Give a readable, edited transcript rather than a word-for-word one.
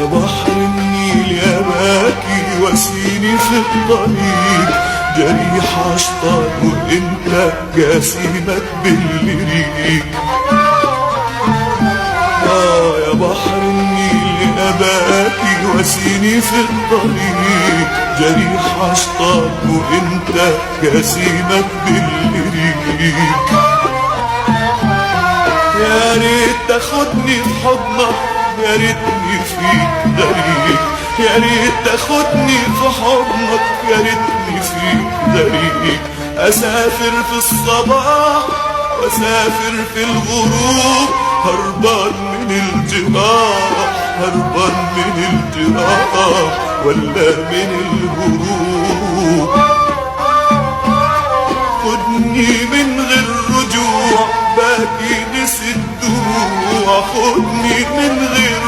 بحر النيل يا باكي واسيني في الطريق، جريح اشطار وانت جاسمك بالريق. يا بحر النيل يا باكي واسيني في الطريق، جريح اشطار وانت جاسمك بالريق. يا ريت تاخدني في حضنك، يا ريتني فيك غريب، يا ريت تاخدني في حضنك، يا ريتني فيك غريب. اسافر في الصباح واسافر في الغروب، هربان من الجراح، هربان من الجراح ولا من الهروب. خدني من غير رجوع، باقي نسي الدموع. خدني من غير